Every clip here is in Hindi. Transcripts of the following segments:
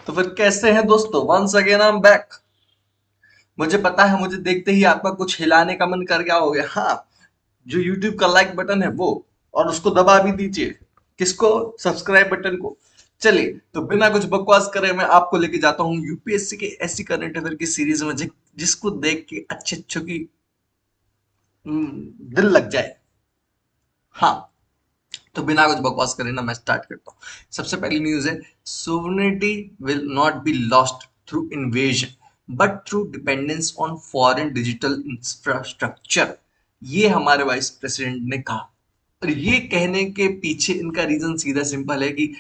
तो फिर कैसे हैं दोस्तों? Once again I am back. मुझे पता है, मुझे देखते ही आपका कुछ हिलाने का मन कर गया हो गया। हाँ, जो यूट्यूब का लाइक बटन है वो, और उसको दबा भी दीजिए। किसको? सब्सक्राइब बटन को। चलिए, तो बिना कुछ बकवास करे मैं आपको लेके जाता हूँ यूपीएससी के ऐसी करंट अफेयर की सीरीज में जिसको देख के अच्छे अच्छों की दिल लग जाए। हाँ, तो बिना कुछ बकवास करे ना मैं स्टार्ट करता हूँ। सबसे पहली न्यूज है, sovereignty will not be lost through invasion but through dependence on foreign digital infrastructure. ये हमारे वाइस प्रेसिडेंट ने कहा। और ये कहने के पीछे इनका रीजन सीधा सिंपल है कि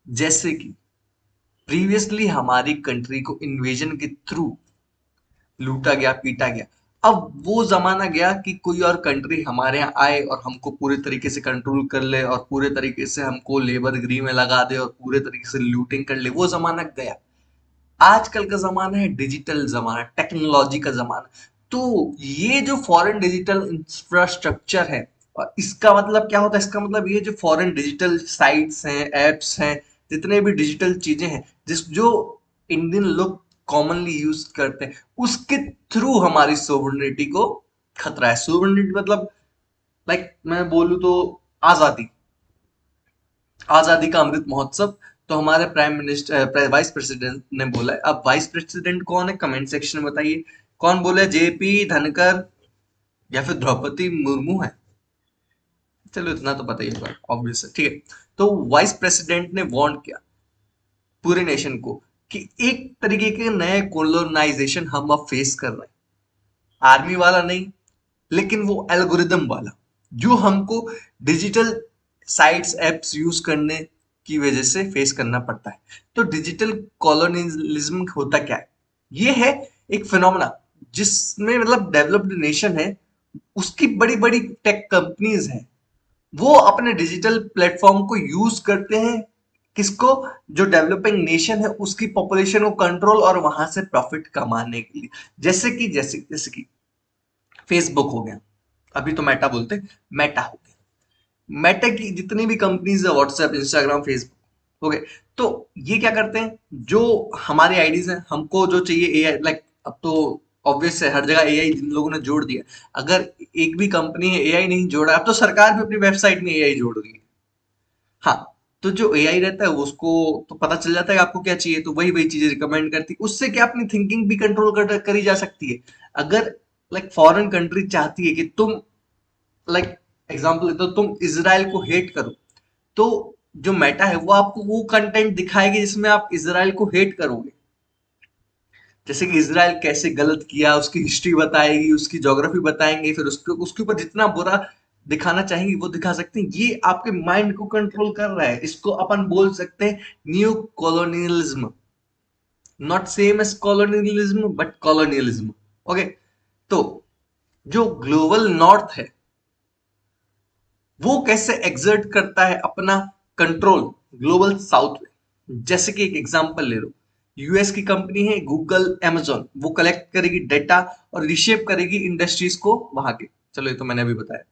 जैसे कि प्रीवियसली हमारी कंट्री को इन्वेजन के थ्रू लूटा गया, पीटा गया। अब वो जमाना गया कि कोई और कंट्री हमारे यहाँ आए और हमको पूरे तरीके से कंट्रोल कर ले और पूरे तरीके से हमको लेबर गिरी में लगा दे और पूरे तरीके से लूटिंग कर ले। वो जमाना गया। आजकल का जमाना है डिजिटल जमाना, टेक्नोलॉजी का जमाना। तो ये जो फॉरेन डिजिटल इंफ्रास्ट्रक्चर है, और इसका मतलब क्या होता है? इसका मतलब ये जो फॉरेन डिजिटल साइट्स हैं, एप्स हैं, जितने भी डिजिटल चीजें हैं जिस जो इंडियन लोग कॉमनली यूज करते हैं, उसके थ्रू हमारी सोवरेनिटी को खतरा है। सोवरेनिटी मतलब लाइक मैं बोलूँ तो आजादी, आजादी का अमृत महोत्सव। तो हमारे प्राइम मिनिस्टर, वाइस प्रेसिडेंट ने बोला है। अब वाइस प्रेसिडेंट कौन है? कमेंट सेक्शन में बताइए। कौन बोले? जेपी धनकर या फिर द्रौपदी मुर्मू है? चलो, इतना तो पता ही होगा, ऑब्वियस है। ठीक है, तो वाइस प्रेसिडेंट ने वार्न किया पूरे नेशन को कि एक तरीके के नए कोलोनाइजेशन हम अब फेस कर रहे हैं। आर्मी वाला नहीं, लेकिन वो एल्गोरिदम वाला, जो हमको डिजिटल साइट्स एप्स यूज करने की वजह से फेस करना पड़ता है। तो डिजिटल कॉलोनियलिज्म होता क्या है? ये है एक फिनोमेना जिसमें मतलब डेवलप्ड नेशन है, उसकी बड़ी बड़ी टेक कंपनीज हैं, वो अपने डिजिटल प्लेटफॉर्म को यूज करते हैं। किसको? जो डेवलपिंग नेशन है उसकी पॉपुलेशन को कंट्रोल और वहां से प्रॉफिट कमाने के लिए। जैसे कि फेसबुक हो गया, अभी तो मेटा बोलते हैं, मेटा हो गया। मेटा की जितनी भी कंपनीज है, व्हाट्सएप, इंस्टाग्राम, फेसबुक हो गए। तो ये क्या करते हैं? जो हमारी आईडीज हैं, हमको जो चाहिए एआई, लाइक अब तो ऑब्वियस है, हर जगह एआई जिन लोगों ने जोड़ दिया। अगर एक भी कंपनी है एआई नहीं जोड़ा, अब तो सरकार भी अपनी वेबसाइट में एआई जोड़ रही है। हाँ, तो जो एआई रहता है उसको तो पता चल जाता है आपको क्या चाहिए, तो वही वही चीजें रिकमेंड करती है। उससे क्या अपनी थिंकिंग भी कंट्रोल करी जा सकती है। अगर लाइक फॉरेन कंट्री चाहती है कि तुम, लाइक एग्जांपल तो तुम इसराइल को हेट करो, तो जो मेटा है वो आपको वो कंटेंट दिखाएगी जिसमें आप इसराइल को हेट करोगे। जैसे कि इसराइल कैसे गलत किया, उसकी हिस्ट्री बताएगी, उसकी ज्योग्राफी बताएंगे, फिर उसके उसके ऊपर जितना बुरा दिखाना चाहेंगे वो दिखा सकते हैं। ये आपके माइंड को कंट्रोल कर रहा है। इसको अपन बोल सकते हैं new colonialism. Not same as colonialism but colonialism. Okay, तो जो ग्लोबल नॉर्थ है वो कैसे एक्सर्ट करता है अपना कंट्रोल ग्लोबल साउथ में। जैसे कि एक एग्जांपल ले लो, यूएस की कंपनी है गूगल, अमेजोन, वो कलेक्ट करेगी डेटा और रिशेप करेगी इंडस्ट्रीज को वहां के। चलो, ये तो मैंने अभी बताया।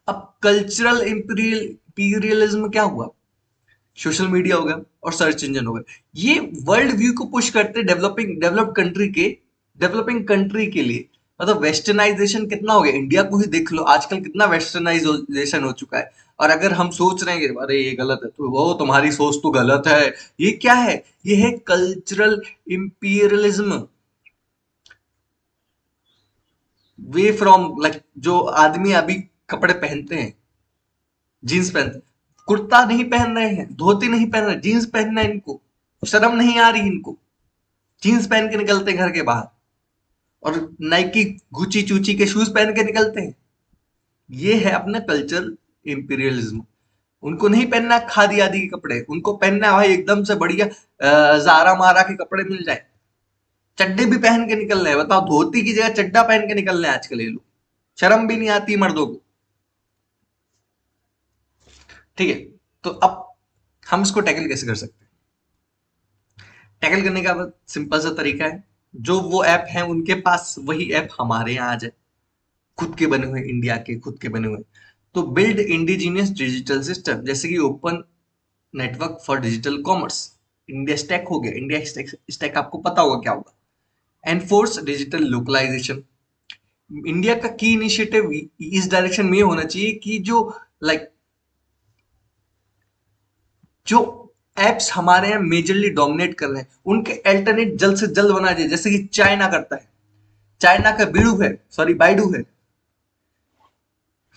अब कल्चरल इंपीरियलिज्म क्या हुआ? सोशल मीडिया हो गया और सर्च इंजन हो गए। ये वर्ल्ड व्यू को पुश करते डेवलप्ड कंट्री के, डेवलपिंग कंट्री के लिए। मतलब वेस्टर्नाइजेशन कितना हो गया, इंडिया को ही देख लो, आजकल कितना वेस्टर्नाइजेशन हो चुका है। और अगर हम सोच रहे हैं कि अरे ये गलत है, तो वो तुम्हारी सोच तो गलत है। ये क्या है? ये है cultural imperialism. Way from like जो आदमी अभी कपड़े पहनते हैं, जीन्स पहनते हैं, कुर्ता नहीं पहन रहे हैं, धोती नहीं पहन रहे, जीन्स पहनना है इनको। शर्म नहीं आ रही इनको, जीन्स पहन के निकलते हैं घर के बाहर, और नाइकी, गुची चूची के शूज पहन के निकलते हैं। ये है अपना कल्चर इंपीरियलिज्म। उनको नहीं पहनना खादी आदि के कपड़े, उनको पहनना है भाई एकदम से बढ़िया जारा मारा के कपड़े मिल जाए। चड्डे भी पहन के निकल रहे हैं, बताओ, धोती की जगह चड्डा पहन के निकल रहे हैं आजकल ये लोग। शर्म भी नहीं आती मर्दों को। ठीक है, तो अब हम इसको टैकल कैसे कर सकते हैं? टैकल करने का सिंपल सा तरीका है, जो वो ऐप है उनके पास वही ऐप हमारे यहाँ आ जाए, खुद के बने हुए, इंडिया के खुद के बने हुए। तो बिल्ड इंडिजीनियस डिजिटल सिस्टम, जैसे कि open network for digital commerce, India stack हो गया, इंडिया स्टैक, स्टैक आपको पता होगा क्या होगा। एनफोर्स डिजिटल लोकलाइजेशन, इंडिया का की इनिशिएटिव इस डायरेक्शन में होना चाहिए कि जो लाइक जो एप्स हमारे यहाँ मेजरली डोमिनेट कर रहे हैं उनके अल्टरनेट जल्द से जल्द बना जाए, जैसे कि चाइना करता है। चाइना का बीडू है, सॉरी बाइडू है,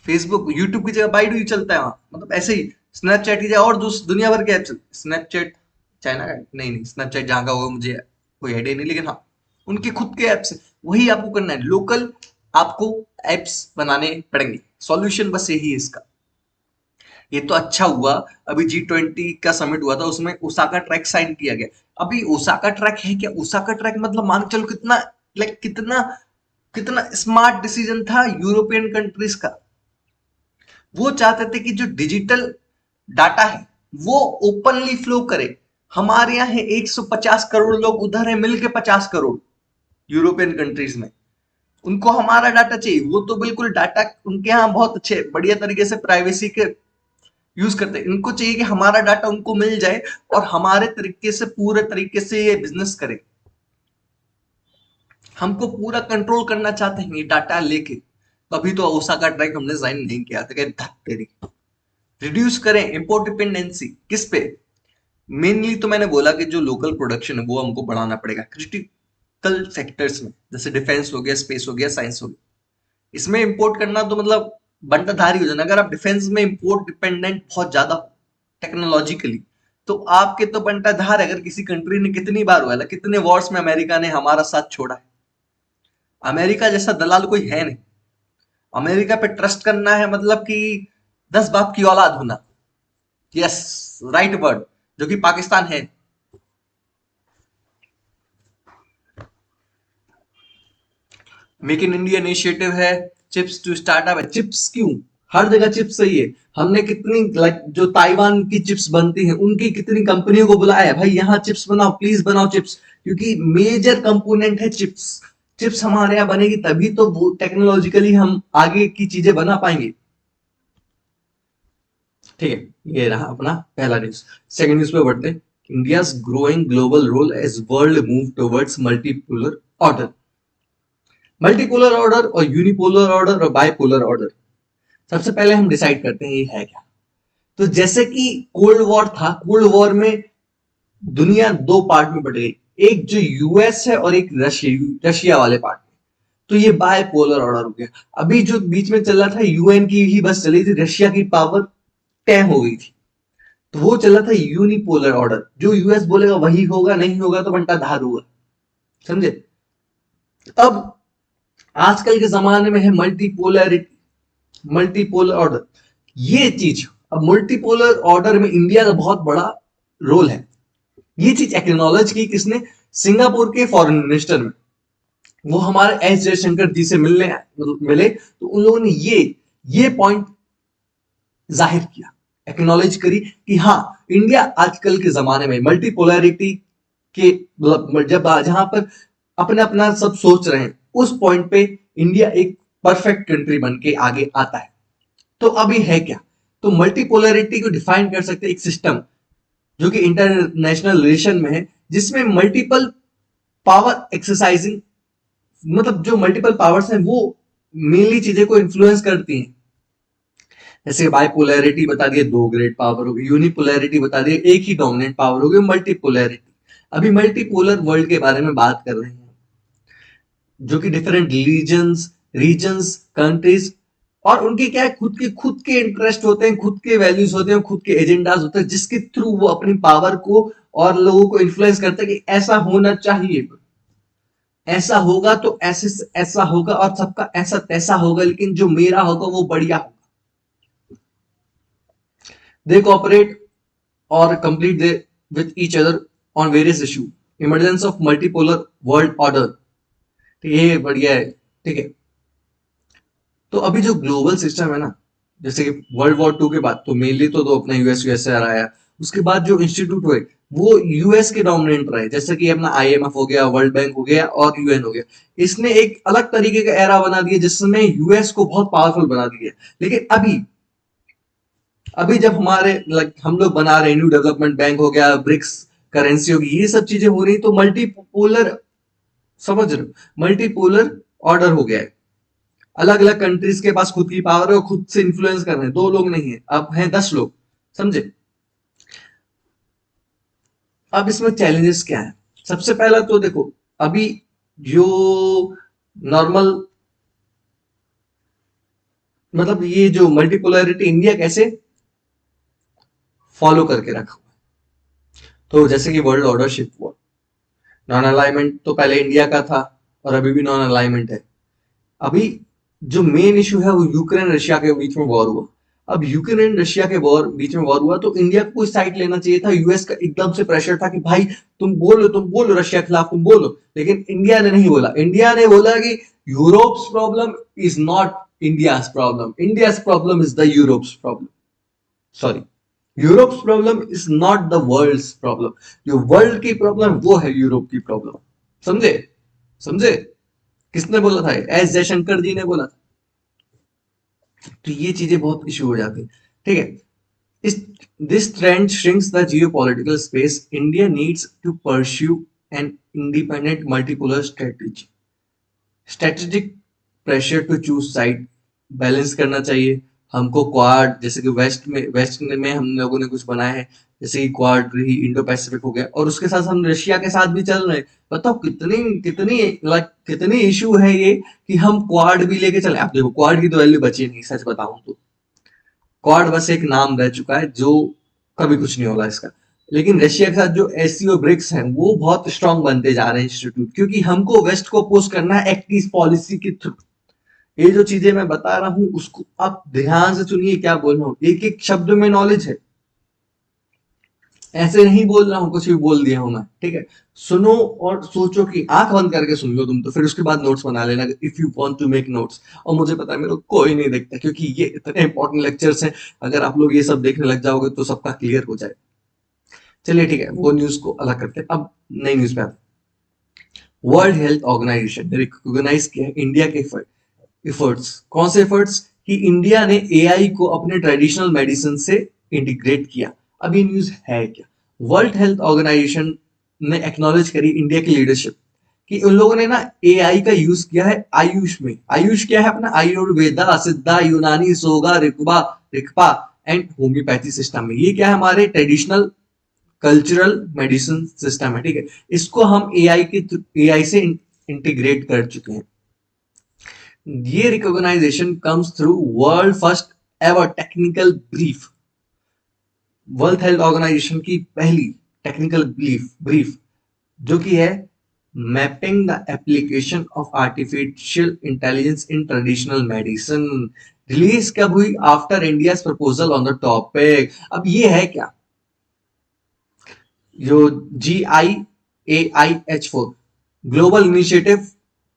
फेसबुक यूट्यूब की जगह बाइडू ही चलता है वहां, मतलब ऐसे ही स्नैपचैट की जगह और दुनिया भर के ऐप, स्नैपचैट चाइना का नहीं, नहीं स्नैपचैट जहां का होगा मुझे कोई आइडिया नहीं, लेकिन हाँ उनके खुद के ऐप्स है, वही आपको करना है, लोकल आपको एप्स बनाने पड़ेंगे। सॉल्यूशन बस यही है इसका। ये तो अच्छा हुआ अभी G20 का समिट हुआ था, उसमें ओसाका ट्रैक साइन किया गया। अभी ओसाका ट्रैक है क्या? ओसाका ट्रैक मतलब मान के चलो कितना कितना कितना स्मार्ट डिसीजन था यूरोपियन कंट्रीज का। वो चाहते थे कि जो डिजिटल डाटा है वो ओपनली फ्लो करे। हमारे यहाँ है 150 करोड़ लोग, उधर है मिलके 50 करोड़ यूरोपियन कंट्रीज में। उनको हमारा डाटा चाहिए, वो तो बिल्कुल डाटा उनके यहाँ बहुत अच्छे बढ़िया तरीके से प्राइवेसी के यूज करते हैं। इनको चाहिए कि हमारा डाटा उनको मिल जाए और हमारे तरीके से पूरे तरीके से ये बिजनेस करे। हमको पूरा कंट्रोल करना चाहते हैं ये डाटा लेके। तभी तो ओसाका ट्रैक हमने साइन नहीं किया था, तेरी रिड्यूस करें इंपोर्ट डिपेंडेंसी किस पे। मेनली तो मैंने बोला कि जो लोकल प्रोडक्शन है वो हमको बढ़ाना पड़ेगा क्रिटिकल सेक्टर्स में, जैसे डिफेंस हो गया, स्पेस हो गया, साइंस हो गया। इसमें इंपोर्ट करना तो मतलब बंटाधारी हो जाना। अगर आप डिफेंस में इंपोर्ट डिपेंडेंट बहुत ज्यादा टेक्नोलॉजिकली, तो आपके तो बंटाधार है। अगर किसी कंट्री ने कितनी बार हुआ, कितने वॉर्स में अमेरिका ने हमारा साथ छोड़ा है। अमेरिका जैसा दलाल कोई है नहीं। अमेरिका पे ट्रस्ट करना है मतलब कि 10 बाप की औलाद होना। यस, राइट वर्ड, जो कि पाकिस्तान है। मेक इन इंडिया इनिशिएटिव है, चिप्स टू स्टार्टअप है। चिप्स क्यों? हर जगह चिप्स सही है। हमने कितनी जो ताइवान की चिप्स बनती हैं उनकी कितनी कंपनियों को बुलाया है, भाई यहाँ चिप्स बनाओ, प्लीज बनाओ चिप्स, क्योंकि मेजर कंपोनेंट है चिप्स। चिप्स हमारे यहाँ बनेगी तभी तो वो टेक्नोलॉजिकली हम आगे की चीजें बना पाएंगे। ठीक है, ये रहा अपना पहला न्यूज। सेकंड न्यूज पे बढ़ते हैं। India's growing global role as world move towards multipolar order. Multipolar order और यूनिपोलर ऑर्डर और बाइपोलर ऑर्डर, सबसे पहले हम डिसाइड करते हैं ये है क्या। तो जैसे कि कोल्ड वॉर था, कोल्ड वॉर में दुनिया दो पार्ट में बट गई, एक जो यूएस है और एक रशिया वाले पार्ट में। तो ये बाइपोलर ऑर्डर हो गया। अभी जो बीच में चल रहा था यूएन की ही बस चली थी, रशिया की पावर तय हो गई थी, तो वो चल रहा था यूनिपोलर ऑर्डर। जो यूएस बोलेगा वही होगा, नहीं होगा तो बंटा धार होगा, समझे। अब आजकल के जमाने में है मल्टीपोलरिटी, मल्टीपोलर ऑर्डर ये चीज। अब मल्टीपोलर ऑर्डर में इंडिया का बहुत बड़ा रोल है। ये चीज एक्नॉलेज की किसने? सिंगापुर के फॉरेन मिनिस्टर में। वो हमारे एस जयशंकर जी से मिले तो उन लोगों ने ये पॉइंट जाहिर किया, एक्नॉलेज करी कि हाँ इंडिया आजकल के जमाने में मल्टीपोलरिटी के जब जहां पर अपना अपना सब सोच रहे हैं उस पॉइंट पे इंडिया एक परफेक्ट कंट्री बन के आगे आता है। तो अभी है क्या? तो मल्टीपोलरिटी को डिफाइन कर सकते हैं एक सिस्टम जो कि इंटरनेशनल रिलेशन में है, जिसमें मल्टीपल पावर एक्सरसाइजिंग, मतलब जो मल्टीपल पावर्स हैं वो मेनली चीजें को इन्फ्लुएंस करती हैं। जैसे बाइपोलैरिटी बता दिए, दो ग्रेड पावर हो गई। यूनिपोलैरिटी बता दिए, एक ही डोमिनेंट पावर हो गई। मल्टीपोलैरिटी, अभी मल्टीपोलर वर्ल्ड के बारे में बात कर रहे हैं, जो कि डिफरेंट रीजन्स कंट्रीज, और उनके क्या है, खुद के इंटरेस्ट होते हैं, खुद के वैल्यूज होते हैं, खुद के एजेंडाज होते हैं, जिसके थ्रू वो अपनी पावर को और लोगों को इन्फ्लुएंस करते हैं कि ऐसा होना चाहिए, ऐसा होगा तो ऐसे ऐसा होगा, और सबका ऐसा तैसा होगा, लेकिन जो मेरा होगा वो बढ़िया होगा। दे कोऑपरेट और complete they with each other on various issue. Emergence of multipolar world order, ठीक है, ये बढ़िया है। ठीक है, तो अभी जो ग्लोबल सिस्टम है ना, जैसे कि वर्ल्ड वॉर 2 के बाद तो मेनली तो अपना यूएसएसआर आया, उसके बाद जो इंस्टीट्यूट हुए वो यूएस के डोमिनेंट रहे, जैसे कि अपना आईएमएफ हो गया, वर्ल्ड बैंक हो गया और यूएन हो गया। इसने एक अलग तरीके का एरा बना दिया जिसमें यूएस को बहुत पावरफुल बना दिया। लेकिन अभी जब हमारे हम लोग बना रहे, न्यू डेवलपमेंट बैंक हो गया, ब्रिक्स करेंसी होगी, ये सब चीजें हो रही तो मल्टीपोलर, समझ रहे हो, मल्टीपोलर ऑर्डर हो गया है। अलग अलग कंट्रीज के पास खुद की पावर है और खुद से इन्फ्लुएंस कर रहे हैं, 2 लोग नहीं है, अब हैं 10 लोग, समझे। अब इसमें चैलेंजेस क्या है? सबसे पहला तो देखो, अभी जो नॉर्मल, मतलब ये जो मल्टीपोलैरिटी इंडिया कैसे फॉलो करके रखा हुआ है, तो जैसे कि वर्ल्ड ऑर्डर शिफ्ट हुआ, नॉन अलाइनमेंट तो पहले इंडिया का था और अभी भी नॉन अलाइनमेंट है। अभी जो मेन इशू है वो यूक्रेन रशिया के बीच में वॉर हुआ। अब यूक्रेन रशिया के वॉर बीच में वॉर हुआ तो इंडिया को कोई साइड लेना चाहिए था, यूएस का एकदम से प्रेशर था कि भाई तुम बोलो रशिया के खिलाफ, तुम बोलो, लेकिन इंडिया ने नहीं बोला। इंडिया ने बोला कि Europe's problem is not India's problem, India's problem is the Europe's problem, sorry, Europe's problem is not the world's problem, जो वर्ल्ड की प्रॉब्लम वो है यूरोप की प्रॉब्लम, समझे, समझे। किसने बोला था? एस जयशंकर जी ने बोला था। तो ये चीजें बहुत इशू हो जाती है, ठीक है। इस this trend shrinks the geopolitical space. India needs to pursue an independent multipolar strategy. Strategic pressure to choose side, balance करना चाहिए हमको। क्वाड जैसे कि वेस्ट में हम लोगों ने कुछ बनाया है, जैसे कि क्वाड रही, इंडो पैसिफिक हो गया, और उसके साथ हम रशिया के साथ भी चल रहे हैं। बताओ कितनी कितनी लाइक कितनी इशू है ये कि हम क्वाड भी लेके चले। आप देखो क्वाड की तो वैल्यू बची नहीं, सच बताऊं तो क्वाड बस एक नाम रह चुका है, जो कभी कुछ नहीं होगा इसका। लेकिन रशिया के साथ जो एससीओ ब्रिक्स हैं वो बहुत स्ट्रांग बनते जा रहे हैं इंस्टीट्यूट, क्योंकि हमको वेस्ट को अपोज करना है एक्ट ईस्ट पॉलिसी के थ्रू। ये जो चीजें मैं बता रहा हूं उसको आप ध्यान से सुनिए, क्या बोल रहा हूँ, एक एक शब्द में नॉलेज है, ऐसे नहीं बोल रहा हूँ कुछ भी बोल दिया हूं मैं, ठीक है। सुनो और सोचो, कि आंख बंद करके सुन लो तुम तो, फिर उसके बाद नोट्स बना लेना if you want to make notes. और मुझे पता है मेरे को कोई नहीं देखता, क्योंकि ये इतने इंपॉर्टेंट लेक्चर्स हैं, अगर आप लोग ये सब देखने लग जाओगे तो सबका क्लियर हो जाए। चलिए ठीक है, वो न्यूज को अलग करते हैं, अब नई न्यूज पे आते हैं। वर्ल्ड हेल्थ ऑर्गेनाइजेशन ने रिकॉग्नाइज किया है इंडिया के एफर्ट्स। कौन से एफर्ट्स? कि इंडिया ने एआई को अपने ट्रेडिशनल मेडिसिन से इंटीग्रेट किया। अब ये न्यूज है क्या? वर्ल्ड हेल्थ ऑर्गेनाइजेशन ने एक्नॉलेज करी इंडिया की लीडरशिप, कि उन लोगों ने ना एआई का यूज किया है आयुष में। आयुष क्या है अपना? आयुर्वेदा, सिद्धा, यूनानी, सोगा, रिकबा, रिकपा एंड होम्योपैथी सिस्टम में। ये क्या है? हमारे ट्रेडिशनल कल्चरल मेडिसिन सिस्टम है, ठीक है। इसको हम एआई से इंटीग्रेट कर चुके हैं। ये recognization comes through world first ever technical brief. World health organization की पहली टेक्निकल ब्रीफ जो कि है mapping the application of artificial intelligence in traditional medicine, release कब हुई? After India proposal on the topic. अब ये है क्या? जो GIAIH4 global initiative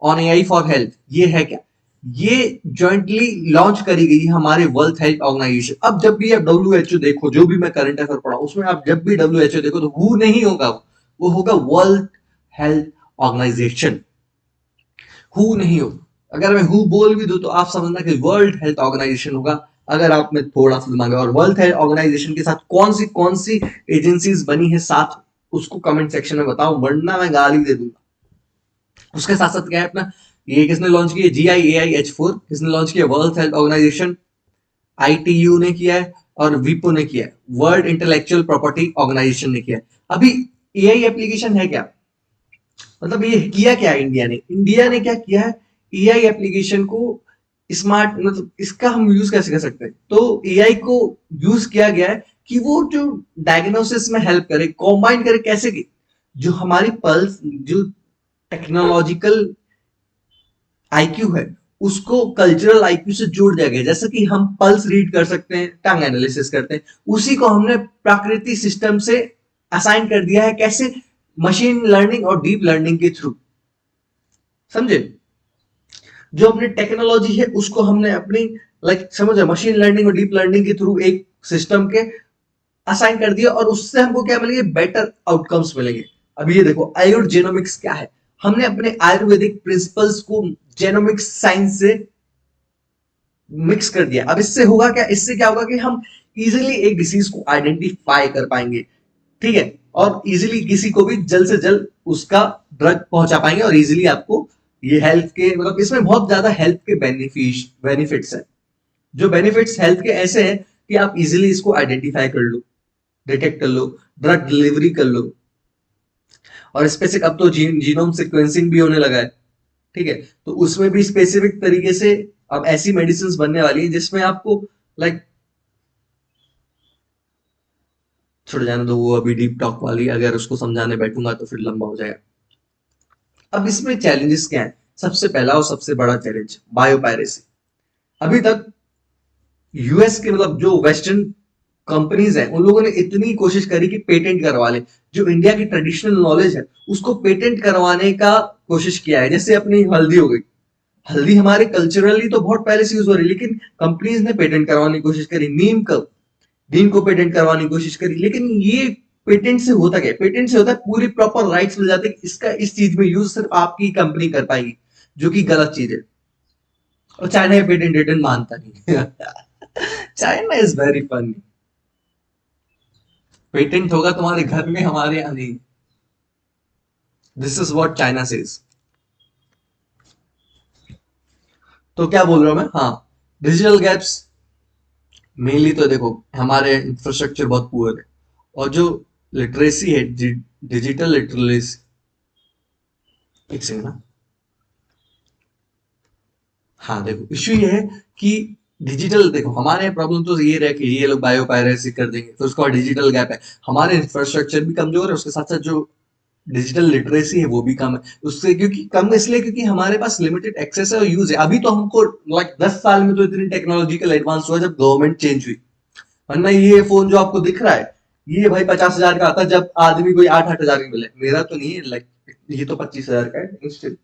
on AI for health, ये है क्या? ये जॉइंटली लॉन्च करी गई हमारे वर्ल्ड हेल्थ ऑर्गेनाइजेशन। अब जब भी आप डब्ल्यू देखो, जो भी मैं करंट अफेयर पढ़ा उसमें आप जब भी डब्ल्यू देखो तो हु नहीं होगा, वो होगा वर्ल्ड हेल्थ ऑर्गेनाइजेशन, हु नहीं होगा। अगर मैं हु बोल भी दूं तो आप समझना कि वर्ल्ड हेल्थ ऑर्गेनाइजेशन होगा, अगर आप में थोड़ा सा दिमाग है। और वर्ल्ड हेल्थ ऑर्गेनाइजेशन के साथ कौन सी एजेंसीज बनी है साथ, उसको कमेंट सेक्शन में बताओ, वरना मैं गाली दे दूंगा। उसके साथ साथ क्या है अपना, ये किसने लॉन्च किया? GIAIH4 किसने लॉन्च किया? वर्ल्ड हेल्थ ऑर्गेनाइजेशन, ITU ने किया है और विपो ने किया है, वर्ल्ड इंटेलेक्चुअल प्रॉपर्टी ऑर्गेनाइजेशन ने किया है। अभी एआई एप्लीकेशन है क्या? मतलब ये किया क्या इंडिया ने क्या किया है? एआई एप्लीकेशन को स्मार्ट, मतलब इसका हम यूज कैसे कर सकते हैं? तो एआई को यूज किया गया है कि वो जो डायग्नोसिस में हेल्प करे, कॉम्बाइन करे, कैसे की जो हमारी पल्स, जो टेक्नोलॉजिकल आईक्यू है उसको कल्चरल आईक्यू से जोड़ दिया गया। जैसे कि हम पल्स रीड कर सकते हैं, टंग एनालिसिस करते हैं, उसी को हमने प्राकृतिक सिस्टम से असाइन कर दिया है। कैसे? मशीन लर्निंग और डीप लर्निंग के थ्रू, समझे। जो अपनी टेक्नोलॉजी है उसको हमने अपनी समझ, मशीन लर्निंग और डीप लर्निंग के थ्रू एक सिस्टम के असाइन कर दिया, और उससे हमको क्या मिलेंगे? बेटर आउटकम्स मिलेंगे। अब ये देखो आयुर्वेद जेनोमिक्स क्या है, हमने अपने आयुर्वेदिक प्रिंसिपल्स को जेनोमिक्स साइंस से मिक्स कर दिया। अब इससे होगा क्या? इससे क्या होगा कि हम इजीली एक डिसीज को आइडेंटिफाई कर पाएंगे, ठीक है। और इजीली किसी को भी जल्द से जल्द उसका ड्रग पहुंचा पाएंगे, और इजीली आपको ये हेल्थ के मतलब इसमें बहुत ज्यादा हेल्थ के बेनिफिट्स है। जो बेनिफिट्स हेल्थ के ऐसे हैं कि आप इजीली इसको आइडेंटिफाई कर लो, डिटेक्ट कर लो, ड्रग डिलीवरी कर लो, और स्पेसिफिक अब तो जीनोम सिक्वेंसिंग भी होने लगा है। ठीक है, तो उसमें भी स्पेसिफिक तरीके से अब ऐसी मेडिसिन बनने वाली है जिसमें आपको लाइक छोड़ जाने दो, वो अभी डीप टॉक वाली अगर उसको समझाने बैठूंगा तो फिर लंबा हो जाएगा। अब इसमें चैलेंजेस क्या है? सबसे पहला और सबसे बड़ा चैलेंज बायोपायरेसी। अभी तक यूएस के मतलब जो वेस्टर्न कंपनीज हैं उन लोगों ने इतनी कोशिश करी कि पेटेंट करवा ले, जो इंडिया की ट्रेडिशनल नॉलेज है उसको पेटेंट करवाने का कोशिश किया है। जैसे अपनी हल्दी हो गई, हल्दी हमारे कल्चरली तो बहुत पहले से यूज हो रही है, लेकिन कंपनीज ने पेटेंट करवाने की कोशिश करी। नीम को पेटेंट करवाने की कोशिश करी, लेकिन ये पेटेंट से होता क्या? पेटेंट से होता है पूरी प्रॉपर राइट्स मिल जाते हैं कि इसका इस चीज में यूज सिर्फ आपकी कंपनी कर पाएगी, जो कि गलत चीज है। और चाइना पेटेंट रिटर्न मानता नहीं। China is very funny. Patent होगा तुम्हारे घर में, हमारे यहाँ नहीं। This is what China says. तो क्या बोल रहा हूं मैं? हाँ, डिजिटल गैप्स मेनली तो देखो हमारे इंफ्रास्ट्रक्चर बहुत पुअर है, और जो लिटरेसी है, डिजिटल लिटरेसी, एक सेकंड ना। हाँ देखो, इश्यू ये है कि डिजिटल देखो हमारे प्रॉब्लम तो ये रहे कि ये लोग बायो पायरेसी कर देंगे, तो उसका डिजिटल गैप है। हमारे इंफ्रास्ट्रक्चर भी कमजोर है, उसके साथ साथ जो डिजिटल लिटरेसी है वो भी कम है। उससे क्योंकि कम इसलिए क्योंकि हमारे पास लिमिटेड एक्सेस है और यूज है। अभी तो हमको लाइक 10 साल में तो इतनी टेक्नोलॉजिकल एडवांस हुआ जब गवर्नमेंट चेंज हुई। वरना ये फोन जो आपको दिख रहा है, ये भाई 50,000 का आता जब आदमी कोई 8-8 हजार का मिले। मेरा तो नहीं है, लाइक ये तो 25,000 का है, लेकिन स्टिल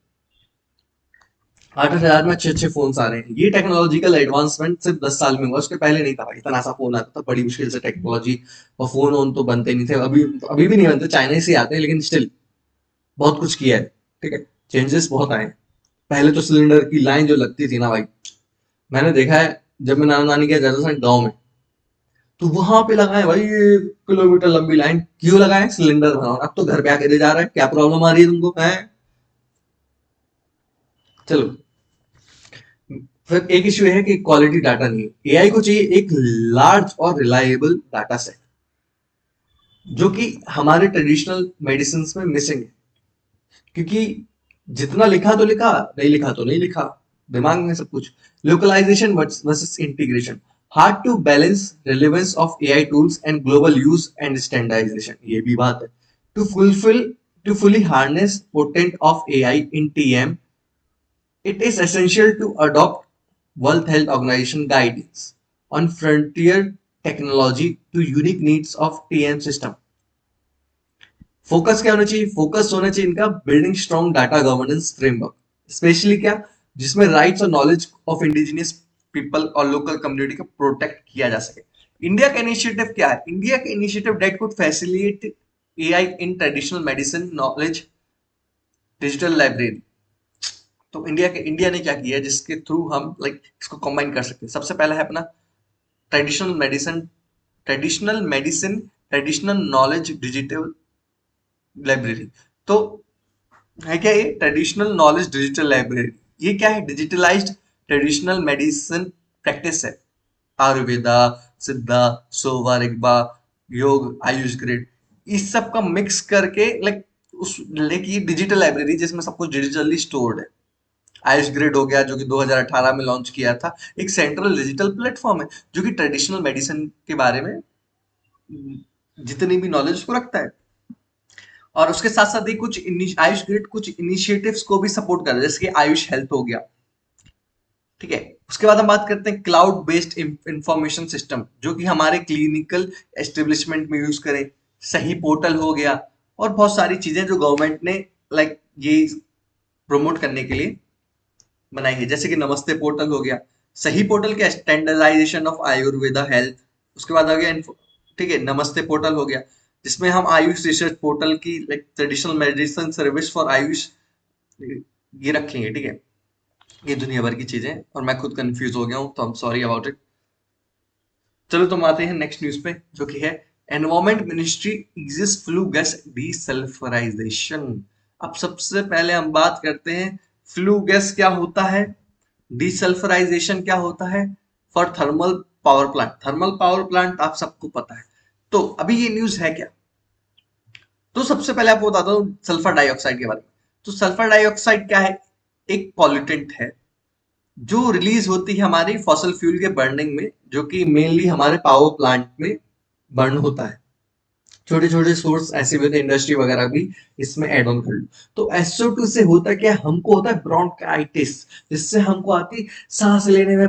8-8 हजार में अच्छे अच्छे फोन आ रहे हैं। ये टेक्नोलॉजिकल एडवांसमेंट सिर्फ 10 साल में हुआ, उसके पहले नहीं था भाई। इतना सा फोन आता था, बड़ी मुश्किल से टेक्नोलॉजी और फोन ऑन तो बनते नहीं थे। अभी अभी भी नहीं बनते, चाइना से आते हैं, लेकिन स्टिल बहुत कुछ किया है। ठीक है, चेंजेस बहुत आए हैं। पहले तो सिलेंडर की लाइन जो लगती थी ना भाई, मैंने देखा है जब मैं नाना नानी के घर जाता था गाँव में, तो वहां पे लगाए भाई ये किलोमीटर लंबी लाइन। क्यों लगाए? सिलेंडर भरवाना। अब तो घर पे आके दे जा रहा है, क्या प्रॉब्लम आ रही है तुमको है? चलो, फिर एक इश्यू है कि क्वालिटी डाटा नहीं है। एआई को चाहिए एक लार्ज और रिलायबल डाटा सेट, जो कि हमारे ट्रेडिशनल मेडिसिन में मिसिंग है। क्योंकि जितना लिखा तो लिखा, नहीं लिखा तो नहीं लिखा, दिमाग में सब कुछ। Localization versus integration, hard to balance relevance of AI tools and global use and standardization, ये भी बात है। To fulfil to fully harness potent of AI in TM, it is essential to adopt World Health Organization guidance on frontier technology to unique needs of TM system. Focus क्या होना चाहिए? फोकस होना चाहिए इनका building strong data governance framework, specially क्या, जिसमें राइट्स और नॉलेज ऑफ इंडिजिनियस पीपल और लोकल कम्युनिटी को प्रोटेक्ट किया जा सके। इंडिया का इनिशिएटिव क्या है? इंडिया का initiative that could facilitate AI in traditional medicine knowledge digital library. तो इंडिया ने क्या किया है जिसके थ्रू हम लाइक इसको कंबाइन कर सकते हैं? सबसे पहला है अपना traditional medicine traditional medicine traditional knowledge digital library. तो है क्या ये ट्रेडिशनल नॉलेज डिजिटल लाइब्रेरी? ये क्या है? डिजिटलाइज्ड ट्रेडिशनल मेडिसिन प्रैक्टिस है। आयुर्वेदा, सिद्धा, सोवा रिग्पा, योग, आयुष ग्रिड, इस सब का मिक्स करके लाइक उस लेकिन डिजिटल लाइब्रेरी जिसमें सब कुछ डिजिटली स्टोर्ड है। आयुष ग्रिड हो गया जो कि 2018 में लॉन्च किया था, एक सेंट्रल डिजिटल प्लेटफॉर्म है जो कि ट्रेडिशनल मेडिसिन के बारे में जितनी भी नॉलेज उसको रखता है। और उसके साथ साथ ही कुछ आयुष ग्रिड कुछ इनिशिएटिव्स को भी सपोर्ट कर रहा है, जैसे कि आयुष हेल्थ हो गया। ठीक है, उसके बाद हम बात करते हैं क्लाउड बेस्ड इंफॉर्मेशन सिस्टम, जो कि हमारे क्लिनिकल एस्टेब्लिशमेंट में यूज करें। सही पोर्टल हो गया, और बहुत सारी चीजें जो गवर्नमेंट ने लाइक ये प्रमोट करने के लिए बनाई है, जैसे कि नमस्ते पोर्टल हो गया। सही पोर्टल के स्टैंडर्डाइजेशन ऑफ आयुर्वेदा हेल्थ। उसके बाद आ गया ठीक है, नमस्ते पोर्टल हो गया जिसमें हम आयुष रिसर्च पोर्टल की like traditional medicine service for Ayush ये रखेंगे। ठीक है, ये दुनिया भर की चीजें, और मैं खुद कंफ्यूज हो गया हूँ, तो I am sorry about it. चलो तुम आते हैं नेक्स्ट न्यूज पे, जो कि है environment ministry exist flue gas desulphurisation. अब सबसे पहले हम बात करते हैं फ्लू गैस क्या होता है, डीसल्फराइजेशन क्या होता है for thermal power plant. Thermal power plant आप सबको पता है। तो अभी ये न्यूज है क्या, तो सबसे पहले आपको बताता हूँ सल्फर डाइऑक्साइड के बारे में। तो सल्फर डाइऑक्साइड क्या है, एक पॉल्यूटेंट है जो रिलीज होती है हमारी फॉसल फ्यूल के बर्निंग में, जो कि मेनली हमारे पावर प्लांट में बर्न होता है। छोटे छोटे सोर्स ऐसे भी होते हैं, इंडस्ट्री वगैरह भी इसमें एड ऑन कर लो। तो SO2 से होता क्या, हमको होता है ब्रोंकाइटिस, जिससे हमको आती सांस लेने में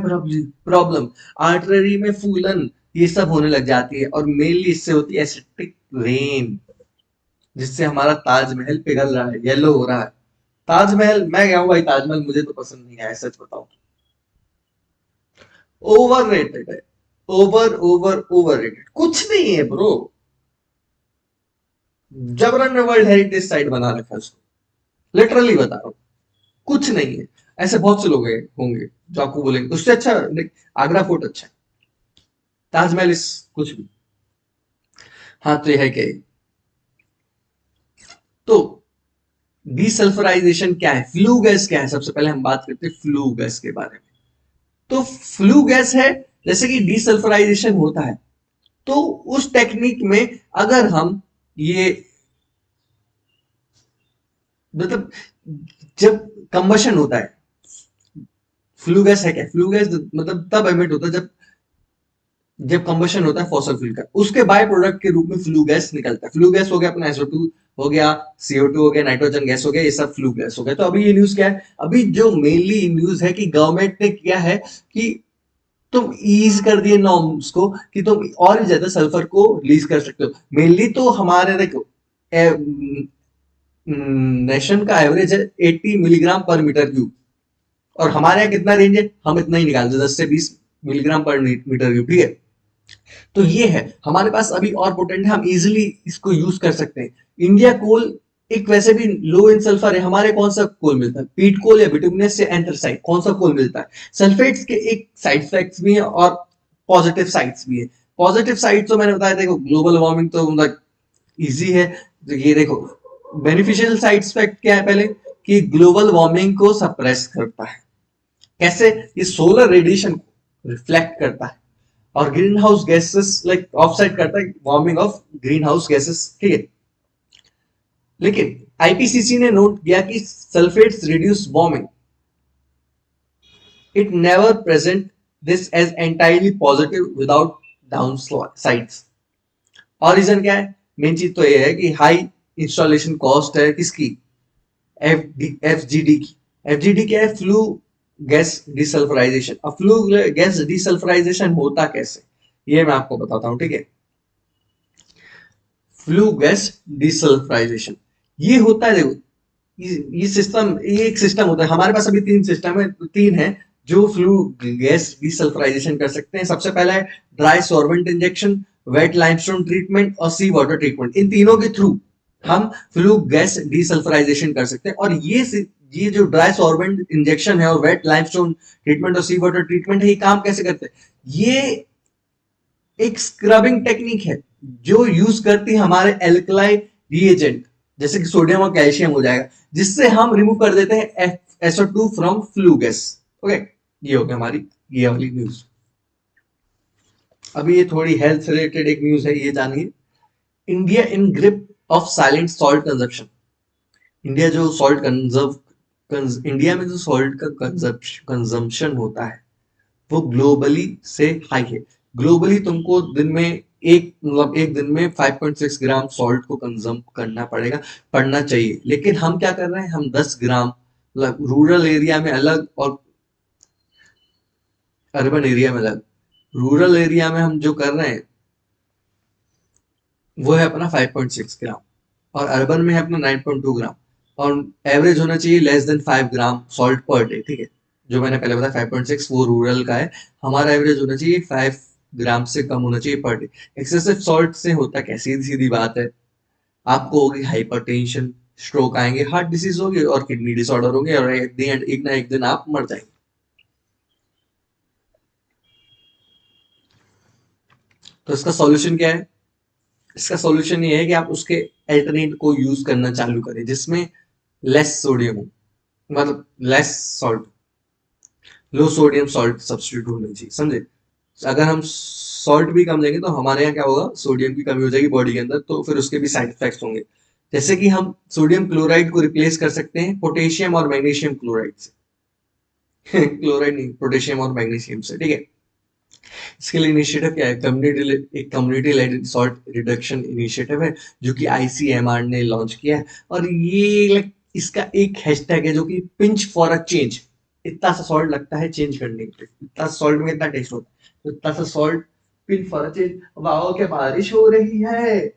प्रॉब्लम, आर्टरी में फूलन, ये सब होने लग जाती है। और मेनली इससे होती है एसिडिक रेन, जिससे हमारा ताजमहल पिघल रहा है, येलो हो रहा है। ताजमहल मैं गया हूँ भाई, ताजमहल मुझे तो पसंद नहीं है, सच बताऊं। ओवर रेटेड है, ओवर रेटेड कुछ नहीं है ब्रो। जबरन ने वर्ल्ड हेरिटेज साइट बना रखा है उसको, लिटरली बता रहा हूँ, कुछ नहीं है। ऐसे बहुत से लोग होंगे जो आपको बोलेंगे उससे अच्छा आगरा फोर्ट अच्छा है, ताजमहल इस कुछ भी। हाँ तो यह है क्या, तो डीसल्फराइजेशन क्या है, फ्लू गैस क्या है, सबसे पहले हम बात करते हैं फ्लू गैस के बारे में। तो फ्लू गैस है, जैसे कि डीसल्फराइजेशन होता है, तो उस टेक्निक में अगर हम ये मतलब जब कंबशन होता है, फ्लू गैस है क्या, फ्लू गैस मतलब तब एमिट होता है जब कंबशन होता है फॉसल फ्यूल का, उसके बाय प्रोडक्ट के रूप में फ्लू गैस निकलता है। फ्लू गैस हो गया अपना SO2 हो गया, CO2 हो गया, नाइट्रोजन गैस हो गया, ये सब फ्लू गैस हो गया। तो अभी ये न्यूज क्या है, अभी जो मेनली न्यूज है कि गवर्नमेंट ने किया है कि तुम ईज कर दिए नॉर्म्स को कि तुम और भी ज्यादा सल्फर को रिलीज कर सकते हो। मेनली तो हमारे देखो नेशन का एवरेज है 80 मिलीग्राम पर मीटर क्यूब, और हमारे यहाँ कितना रेंज है, हम इतना ही निकालते 10 से 20 मिलीग्राम पर मीटर क्यूब, ठीक है। तो ये है हमारे पास अभी और पोटेंट है, हम इजिली इसको यूज कर सकते हैं। इंडिया कोल एक वैसे भी लो इन सल्फर है, हमारे कौन सा कोल मिलता है, पीट कोल या बिटुमिनस या एंथ्रासाइट, कौन सा कोल मिलता है। सल्फेट्स के एक साइड इफेक्ट्स भी है और पॉजिटिव साइड्स भी है। पॉजिटिव साइड तो मैंने बताया, देखो ग्लोबल वार्मिंग तो मतलब इजी है। तो ये देखो बेनिफिशियल साइड इफेक्ट क्या है, पहले कि ग्लोबल वार्मिंग को सप्रेस करता है। कैसे, ये सोलर रेडिएशन को रिफ्लेक्ट करता है और greenhouse gases like offset करता है warming of greenhouse gases, ठीक है। लेकिन IPCC ने नोट किया कि sulphates reduce warming, it never present this as entirely positive without down sides. और रीजन क्या है, मेन चीज तो ये है कि हाई इंस्टॉलेशन कॉस्ट है किसकी, FGD की। FGD क्या है, फ्लू गैस डिसल्फराइजेशन। अब फ्लू गैस डिसल्फराइजेशन होता कैसे, ये मैं आपको बताता हूँ, ठीक है। फ्लू गैस डिसल्फराइजेशन ये होता है, देखो ये सिस्टम, ये एक सिस्टम होता है हमारे पास। अभी तीन सिस्टम है, तीन है जो फ्लू गैस डिसल्फराइजेशन कर सकते हैं। सबसे पहला है dry solvent injection, wet limestone treatment और सी वाटर ट्रीटमेंट। इन तीनों के थ्रू हम फ्लू गैस डिसल्फराइजेशन कर सकते हैं। और ये जो ड्राई सॉल्वेंट इंजेक्शन है और वेट लाइमस्टोन ट्रीटमेंट और सी वाटर ट्रीटमेंट है, ये काम कैसे करते हैं, ये एक स्क्रबिंग टेक्निक है जो यूज करती है हमारे एल्कलाई रिएजेंट, जैसे कि सोडियम और कैल्शियम हो जाएगा, जिससे हम रिमूव कर देते हैं SO2 from flue gas. Okay, ये हो गया हमारी ये वाली न्यूज। अभी ये थोड़ी हेल्थ रिलेटेड एक न्यूज है, ये जानिए। India in grip of silent salt consumption. India जो सॉल्ट इंडिया में जो सॉल्ट का कंजम्पशन होता है वो ग्लोबली से हाई है। ग्लोबली तुमको दिन में एक दिन में 5.6 ग्राम सॉल्ट को कंज्यूम करना पड़ना चाहिए। लेकिन हम क्या कर रहे हैं, हम 10 ग्राम, मतलब रूरल एरिया में अलग और अर्बन एरिया में अलग। रूरल एरिया में हम जो कर रहे हैं वो है अपना 5.6 ग्राम और अर्बन में है अपना 9.2 ग्राम। और एवरेज होना चाहिए लेस देन 5 ग्राम सॉल्ट पर डे, ठीक है। जो मैंने पहले बताया 5.6 वो रूरल का है, हमारा एवरेज होना चाहिए 5 ग्राम से कम होना चाहिए पर डे। एक्सेसिव सॉल्ट से होता क्या, सीधी सीधी बात है, आपको होगी हाइपरटेंशन, स्ट्रोक आएंगे, हार्ट डिसीज होगी और किडनी डिसऑर्डर होंगे, और एक ना एक दिन आप मर जाएंगे। तो इसका सॉल्यूशन क्या है, इसका सॉल्यूशन ये है कि आप उसके अल्टरनेट को यूज करना चालू करें जिसमें लेस सोडियम हो, मतलब लेस सॉल्ट, लो सोडियम सॉल्ट सब्स्टिट्यूट होना चाहिए, समझे। अगर हम सॉल्ट भी कम लेंगे तो हमारे यहाँ क्या होगा, सोडियम की कमी हो जाएगी बॉडी के अंदर, तो फिर उसके भी साइड इफेक्ट्स होंगे। जैसे कि हम सोडियम क्लोराइड को रिप्लेस कर सकते हैं पोटेशियम और मैग्नीशियम क्लोराइड से क्लोराइड नहीं, पोटेशियम और मैग्नीशियम से, ठीक है। इसके लिए इनिशिएटिव क्या है, community lead salt reduction initiative है जो कि आईसीएमआर ने लॉन्च किया है। और ये लाइक इसका एक हैशटैग है जो कि पिंच फॉर अ चेंज। इतना सा सॉल्ट लगता है चेंज करने के लिए, इतना सॉल्ट में इतना टेस्ट होता है, तो इतना सा salt, pinch for a change. Wow क्या बारिश हो रही है।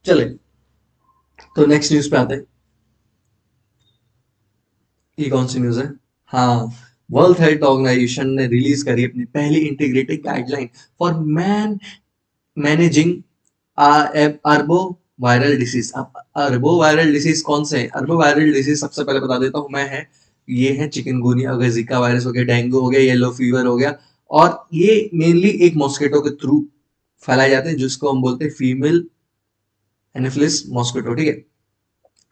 चले, तो नेक्स्ट न्यूज पे आते हैं। ये कौन सी न्यूज है? हाँ, वर्ल्ड हेल्थ ऑर्गेनाइजेशन ने रिलीज करी अपनी पहली integrated guideline for man managing arbo viral disease. अब अर्बो वायरल डिसीज कौन से हैं? अर्बो वायरल डिसीज सबसे पहले बता देता हूँ मैं, है ये है चिकनगुनिया हो गया, जिका वायरस हो गया, डेंगू हो गया, येलो फीवर हो गया। और ये मेनली एक मॉस्किटो के थ्रू फैलाए जाते हैं जिसको हम बोलते हैं फीमेल एनोफिलिस मॉस्किटो, ठीक है।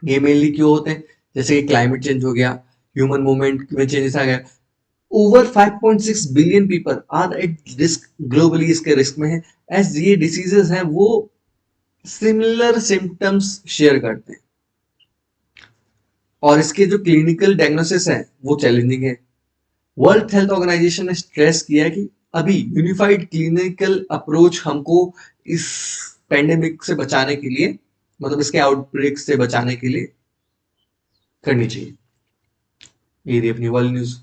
ये मेनली क्यों होते हैं? जैसे कि क्लाइमेट चेंज हो गया, ह्यूमन मूवमेंट में चेंजेस आ गया, over 5.6 billion people are at risk globally, इसके रिस्क में है। एज ये डिसीजेस हैं वो सिमिलर सिम्टम्स शेयर करते हैं और इसके जो क्लिनिकल डायग्नोसिस है वो चैलेंजिंग है। वर्ल्ड हेल्थ ऑर्गेनाइजेशन ने स्ट्रेस किया है कि अभी यूनिफाइड क्लिनिकल अप्रोच हमको इस पेंडेमिक से बचाने के लिए, मतलब इसके आउटब्रेक से बचाने के लिए करनी चाहिए। ये रही अपनी world news.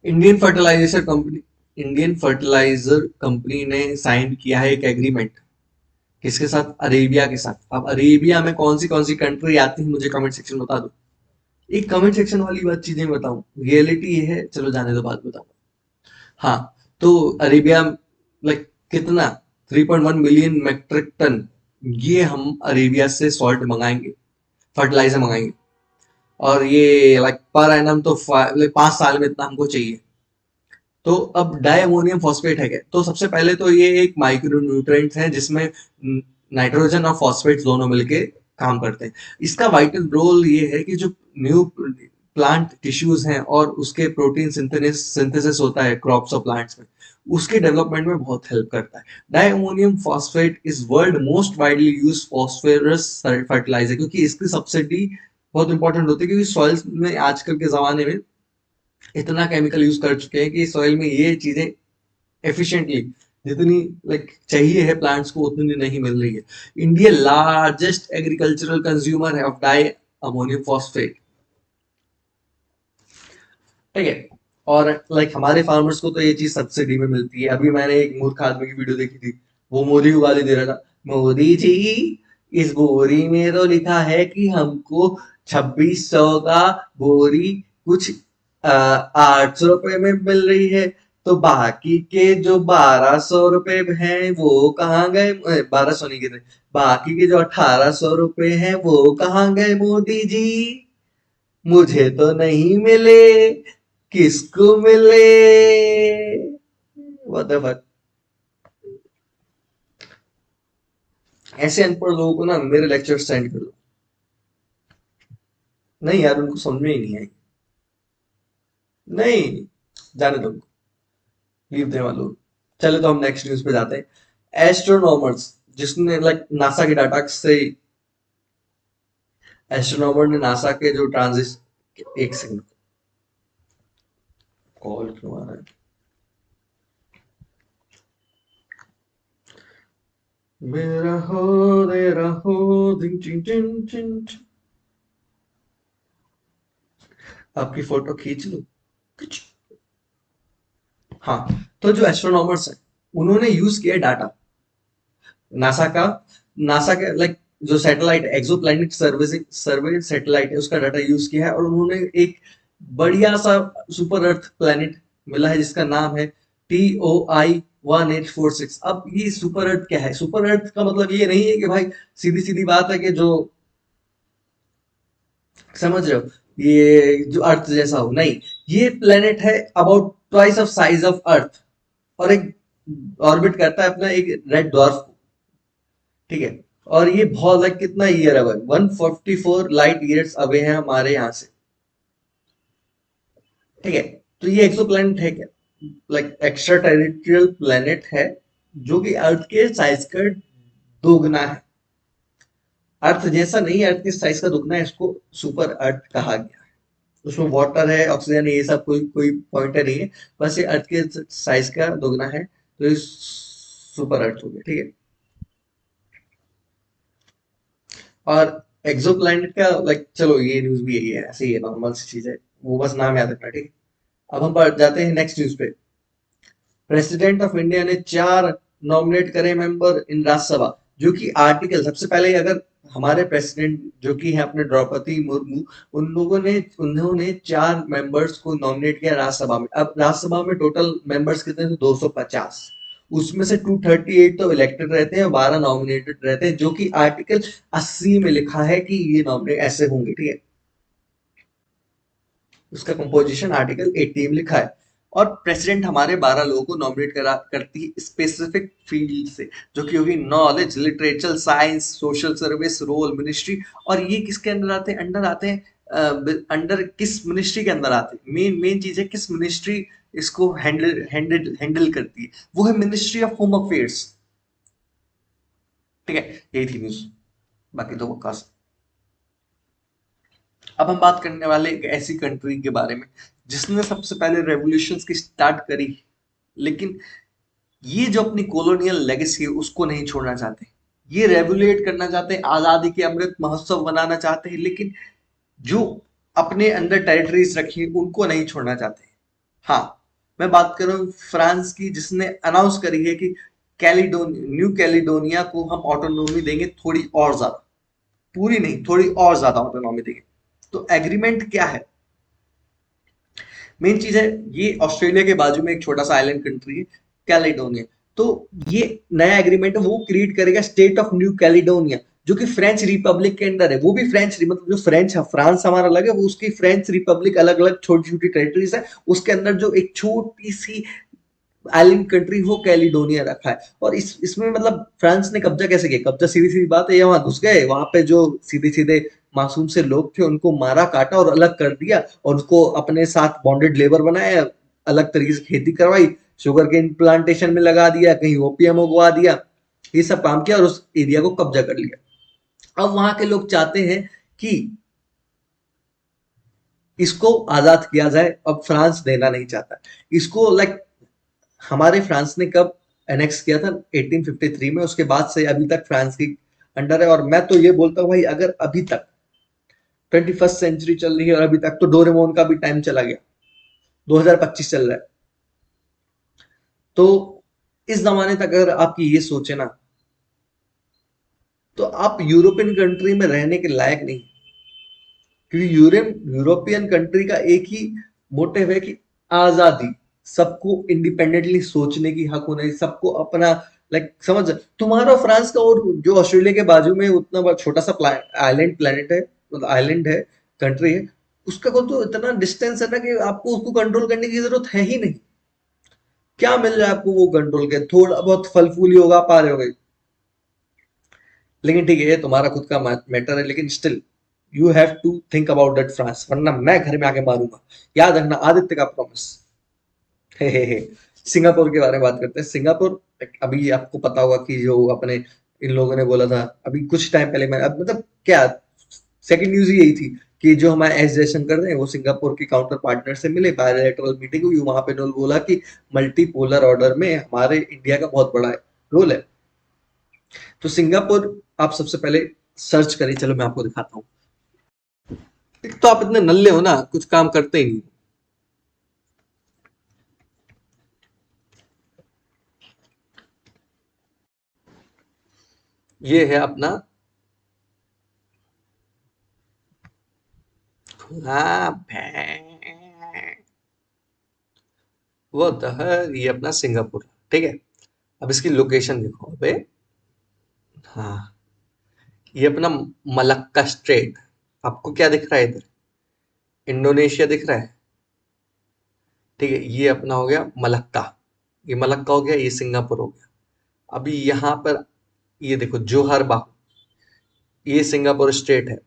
Indian fertilization company Indian fertilizer company ने साइन किया है एक एग्रीमेंट, किसके साथ? अरेबिया के साथ। अब अरेबिया में कौन सी कंट्री आती है मुझे कमेंट सेक्शन में बता दो। एक कमेंट सेक्शन वाली बात चीजें बताऊं, रियलिटी ये है, चलो जाने दो, बात बताऊं। हाँ, तो अरेबिया लाइक कितना, 3.1 मिलियन मेट्रिक टन ये हम अरेबिया से सॉल्ट मंगाएंगे, फर्टिलाइजर मंगाएंगे। और ये लाइक पर एनम तो 5 साल में इतना हमको चाहिए। तो अब डाई अमोनियम फॉस्फेट है क्या? तो सबसे पहले तो ये एक माइक्रो न्यूट्रेंट है जिसमें नाइट्रोजन और फॉस्फेट दोनों मिलके काम करते हैं। इसका वाइटल रोल ये है कि जो न्यू प्लांट टिश्यूज हैं और उसके प्रोटीन सिंथेसिस होता है क्रॉप्स और प्लांट्स में, उसके डेवलपमेंट में बहुत हेल्प करता है। Di ammonium phosphate is world most widely use phosphorus fertilizer, क्योंकि इसकी सब्सिडी बहुत इंपॉर्टेंट होती है, क्योंकि सॉइल्स में आजकल के जमाने में इतना केमिकल यूज कर चुके हैं कि सॉइल में ये चीजें एफिशिएंटली जितनी लाइक चाहिए है प्लांट्स को उतनी नहीं मिल रही है। इंडिया लार्जेस्ट एग्रीकल्चरल कंज्यूमर है ऑफ डाई अमोनियम फॉस्फेट, ठीक है। और लाइक हमारे फार्मर्स को तो ये चीज सब्सिडी में मिलती है। अभी मैंने एक मूर्ख आदमी की वीडियो देखी थी, वो मोदी को गाली दे रहा था, मोदी जी इस बोरी में तो लिखा है कि हमको 2600 का बोरी कुछ 800 रुपए में मिल रही है, तो बाकी के जो 1200 रुपए हैं वो कहाँ गए? 1200 नहीं गिरे, बाकी के जो 1800 रुपए हैं वो कहाँ गए मोदी जी? मुझे तो नहीं मिले, किसको मिले? What the fuck? ऐसे अनपढ़ लोगों को ना मेरे लेक्चर सेंड कर दो। नहीं यार, उनको समझ में ही नहीं आई। नहीं, जाने दो उनको, लीव दे वालों। चले तो हम नेक्स्ट न्यूज पे जाते हैं। एस्ट्रोनॉमर्स, जिसने लाइक नासा के डाटा से, एस्ट्रोनॉमर ने नासा के जो ट्रांजिट, एक सेकंड, कॉल क्यों आ रहा है? मेरा हो दे रहो दिन चिन चिन चिन चिन। आपकी फोटो खींच लूं? खींच। हाँ, तो जो एस्ट्रोनॉमर्स हैं उन्होंने यूज किया डाटा नासा का, नासा के लाइक जो सैटेलाइट एक्सोप्लैनेट सर्विसिंग सर्वे सैटेलाइट है उसका डाटा यूज किया है, और उन्होंने एक बढ़िया सा सुपर अर्थ प्लैनेट मिला है जिसका नाम है TOI 1846। अब ये सुपर अर्थ क्या है? सुपर अर्थ का मतलब ये नहीं है कि भाई सीधी सीधी बात है कि जो, समझ रहे हो, ये जो अर्थ जैसा हो, नहीं। ये प्लेनेट है about twice of size of earth, और एक ऑर्बिट करता है अपना एक रेड डॉर्फ को, ठीक है। और ये बहुत लाइक कितना year away, 144 light years away है हमारे यहाँ से, ठीक है। तो ये एक्सोप्लैनेट है क्या, लाइक एक्स्ट्रा टेरिtoriयल प्लेनेट है, जो कि अर्थ के साइज का दोगुना है। अर्थ जैसा नहीं, अर्थ के साइज का दुगना है, इसको सुपर अर्थ कहा गया है। उसमें वाटर है, ऑक्सीजन है, ये सब कोई कोई पॉइंटर नहीं है, बस ये अर्थ के साइज का दोगुना है, तो ये सुपर अर्थ हो गया, ठीक है। और एक्सोप्लैनेट का लाइक चलो ये न्यूज भी यही है, ऐसे ही है, नॉर्मल सी चीज है, वो बस नाम याद रखना, ठीक है। अब हम बढ़ जाते हैं नेक्स्ट न्यूज पे। प्रेसिडेंट ऑफ इंडिया ने 4 नॉमिनेट करे मेंबर इन राज्यसभा, जो कि आर्टिकल सबसे पहले, अगर हमारे प्रेसिडेंट जो कि है अपने द्रौपदी मुर्मू, उन्होंने 4 मेंबर्स को नॉमिनेट किया राज्यसभा में। अब राज्यसभा में टोटल मेंबर्स कितने थे, 250, उसमें से 238 तो इलेक्टेड रहते हैं, 12 नॉमिनेटेड रहते हैं, जो कि आर्टिकल 80 में लिखा है कि ये नॉमिनेट ऐसे होंगे, ठीक है। उसका कंपोजिशन आर्टिकल 80 में लिखा है। और प्रेसिडेंट हमारे 12 लोगों को नॉमिनेट करा करती है स्पेसिफिक फील्ड से, जो कि होगी knowledge, literature, science, social service, role, ministry. और ये किसके अंदर आते हैं, अंडर आते हैं, अंडर किस मिनिस्ट्री के अंदर आते हैं, मेन मेन चीज है किस मिनिस्ट्री इसको हैंडल हैंडल हैंडल करती है, वो है मिनिस्ट्री ऑफ होम अफेयर्स, ठीक है। यही थी न्यूज, बाकी तो बकवास। अब हम बात करने वाले एक ऐसी कंट्री के बारे में जिसने सबसे पहले रेवोल्यूशंस की स्टार्ट करी, लेकिन ये जो अपनी कॉलोनियल लेगेसी है उसको नहीं छोड़ना चाहते। ये रेवुलेट करना चाहते हैं, आजादी के अमृत महोत्सव बनाना चाहते हैं, लेकिन जो अपने अंदर टेरिटरीज रखी उनको नहीं छोड़ना चाहते। हाँ, मैं बात कर रहा हूँ फ्रांस की, जिसने अनाउंस करी है कि न्यू कैलिडोनिया को हम ऑटोनॉमी देंगे, थोड़ी और ज्यादा, पूरी नहीं, थोड़ी और ज्यादा ऑटोनॉमी देंगे। तो एग्रीमेंट क्या है, मेन चीज है, ये ऑस्ट्रेलिया के बाजू में एक छोटा सा आइलैंड कंट्री है, कैलिडोनिया। तो ये नया एग्रीमेंट है, वो क्रिएट करेगा स्टेट ऑफ न्यू कैलिडोनिया, जो कि फ्रेंच रिपब्लिक के अंदर है। वो भी फ्रेंच, मतलब जो फ्रेंच है, फ्रांस हमारा अलग है, वो उसकी फ्रेंच रिपब्लिक अलग अलग छोटी छोटी टेरिटरीज है, उसके अंदर जो एक छोटी सी आइलैंड कंट्री वो कैलिडोनिया रखा है। और इसमें मतलब फ्रांस ने कब्जा कैसे किया, कब्जा सीधी सीधी बात है, ये वहां घुस गए, वहां पे जो सीधे सीधे मासूम से लोग थे उनको मारा काटा और अलग कर दिया, और उसको अपने साथ बॉन्डेड लेबर बनाया, अलग तरीके से खेती करवाई, शुगर केन प्लांटेशन में लगा दिया, कहीं ओपीएम उगवा दिया, ये सब काम किया और उस एरिया को कब्जा कर लिया। अब वहां के लोग चाहते हैं कि इसको आजाद किया जाए, अब फ्रांस देना नहीं चाहता इसको। लाइक हमारे फ्रांस ने कब एनेक्स किया था, 1853 में, उसके बाद से अभी तक फ्रांस की अंडर है। और मैं तो ये बोलता हूँ भाई, अगर अभी तक 21st सेंचुरी चल रही है और अभी तक, तो डोरेमोन का भी टाइम चला गया, 2025 चल रहा है। तो इस जमाने तक अगर आपकी ये सोचे ना, तो आप यूरोपियन कंट्री में रहने के लायक नहीं, क्योंकि यूरोपियन कंट्री का एक ही मोटिव है कि आजादी, सबको इंडिपेंडेंटली सोचने की हक होना, सबको अपना, लाइक समझ, तुम्हारा फ्रांस का और जो ऑस्ट्रेलिया के बाजू में उतना छोटा सा आइलैंड प्लेनेट है, मतलब आइलैंड है, कंट्री है, उसका को तो इतना डिस्टेंस है ना कि आपको उसको कंट्रोल करने की जरूरत है ही नहीं। क्या मिल रहा है आपको वो कंट्रोल के, थोड़ा बहुत फल फूल ही होगा, पा रहे हो, लेकिन ठीक है ये तुम्हारा खुद का मैटर है, लेकिन still you have to think about that France, वरना मैं घर में आके मारूंगा। याद रखना, आदित्य का प्रॉमिस। हे। सिंगापुर के बारे में बात करते हैं। सिंगापुर, अभी आपको पता होगा कि जो अपने इन लोगों ने बोला था अभी कुछ टाइम पहले, मैं अब मतलब क्या, सेकंड न्यूज ही यही थी कि जो हमारे एस जयशंकर थे वो सिंगापुर की काउंटर पार्टनर से मिले, बायलैटरल मीटिंग हुई, वहां पे उन्होंने बोला कि मल्टीपोलर ऑर्डर में हमारे इंडिया का बहुत बड़ा रोल है। तो सिंगापुर आप सबसे पहले सर्च करिए, चलो मैं आपको दिखाता हूँ। एक तो आप इतने नल्ले हो ना, कुछ काम करते ही नहीं। ये है अपना खुला वो दहर, ये अपना सिंगापुर, ठीक है। अब इसकी लोकेशन देखो अबे, हाँ, ये अपना मलक्का स्ट्रेट, आपको क्या दिख रहा है इधर, इंडोनेशिया दिख रहा है, ठीक है। ये अपना हो गया मलक्का, ये मलक्का हो गया, ये सिंगापुर हो गया। अभी यहाँ पर ये देखो जोहर बाहू, ये सिंगापुर स्टेट है,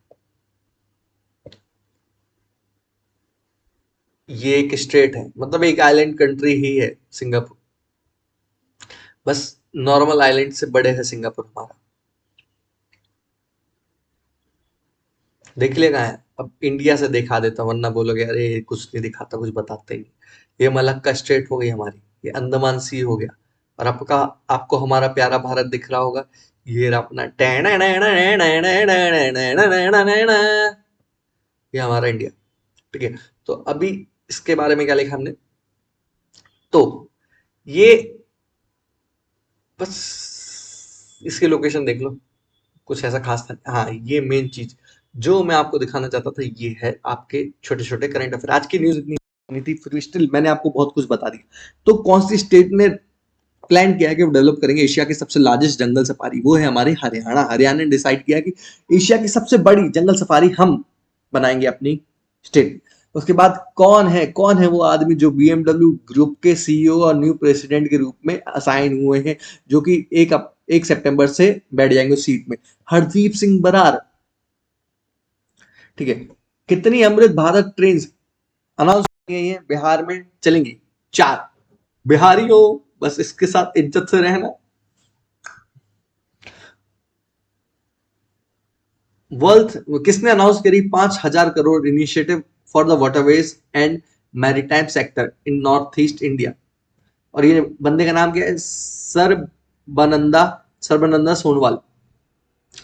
ये एक स्टेट है, मतलब एक आइलैंड कंट्री ही है सिंगापुर। बस नॉर्मल आइलैंड से बड़े है सिंगापुर हमारा। देख लेगा है। अब इंडिया से दिखा देता हूं, वरना बोलोगे अरे ये कुछ नहीं दिखाता, कुछ बताते ही नहीं। ये मलक्का स्टेट हो गई हमारी, ये अंडमान सी हो गया। और आपका, आपको हमारा प्यारा भारत दिख रहा होगा, ये रहा अपना ये हमारा इंडिया। ठीक है, तो अभी इसके बारे में क्या लिखा हमने, तो ये बस इसकी लोकेशन देख लो, कुछ ऐसा खास था। हाँ, ये मेन चीज जो मैं आपको दिखाना चाहता था, ये है आपके छोटे छोटे करंट अफेयर। आज की न्यूज इतनी नहीं थी, फिर स्टिल मैंने आपको बहुत कुछ बता दिया। तो कौन सी स्टेट ने प्लान किया है कि वो डेवलप करेंगे एशिया की सबसे लार्जेस्ट जंगल सफारी, वो है हमारे हरियाणा। हरियाणा ने डिसाइड किया कि एशिया की सबसे बड़ी जंगल सफारी हम बनाएंगे अपनी स्टेट। उसके बाद कौन है वो आदमी जो बीएमडब्ल्यू ग्रुप के सीईओ और न्यू प्रेसिडेंट के रूप में असाइन हुए हैं, जो कि 1 सितंबर से बैठ जाएंगे सीट में? हरदीप सिंह बरार। ठीक है, कितनी अमृत भारत ट्रेन अनाउंस की गई है बिहार में चलेंगी? 4। बिहारी हो, बस इसके साथ इज्जत से रहना। वर्ल्ड किसने अनाउंस करी 5,000 crore initiative for the waterways and maritime sector in north east India? और ये बंदे का नाम क्या है? सर्बानंदा सोनोवाल।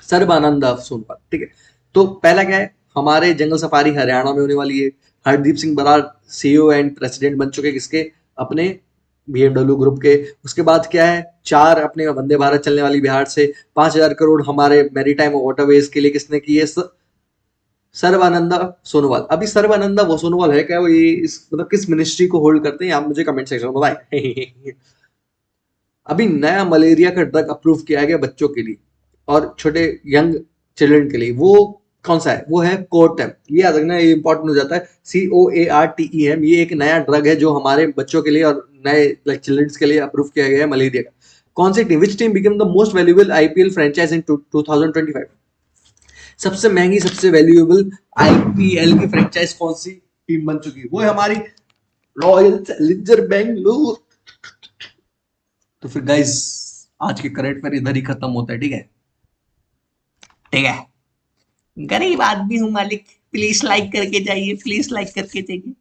सर्बानंदा सोनोवाल। ठीक है, तो पहला क्या है, हमारे जंगल सफारी हरियाणा में होने वाली है। Hardeep Singh Brar CEO and president बन चुके किसके? अपने बीएमडब्ल्यू ग्रुप के। उसके बाद क्या है, 4 अपने वंदे भारत चलने वाली बिहार से। 5,000 करोड़ हमारे मैरीटाइम वाटरवेज के लिए किसने की है? सर्बानंदा सोनोवाल। अभी सर्बानंदा वो सोनोवाल है क्या? वो ये इस मतलब किस मिनिस्ट्री को होल्ड करते हैं, आप मुझे कमेंट सेक्शन में बताएं। अभी नया मलेरिया का ड्रग अप्रूव किया गया बच्चों के लिए और छोटे यंग चिल्ड्रन के लिए। वो कौन सा है? वो है कोर्टेम। ये याद रखना, ये इंपॉर्टेंट हो जाता है। COARTEM, ये एक नया ड्रग है जो हमारे बच्चों के लिए और नए लाइक चिल्ड्रंस के लिए अप्रूव किया गया है मलेरिया का। कौन सी team, which team become the most valuable IPL franchise in 2025? सबसे महंगी, सबसे वैल्यूएबल आईपीएल की फ्रेंचाइज कौन सी टीम बन चुकी है? वो है हमारी रॉयल चैलेंजर बैंगलोर। तो फिर गाइस, आज के करंट पर इधर ही खत्म होता है। ठीक है, ठीक है। गरीब आदमी हूँ मालिक, प्लीज लाइक करके जाइए, प्लीज लाइक करके जाइए।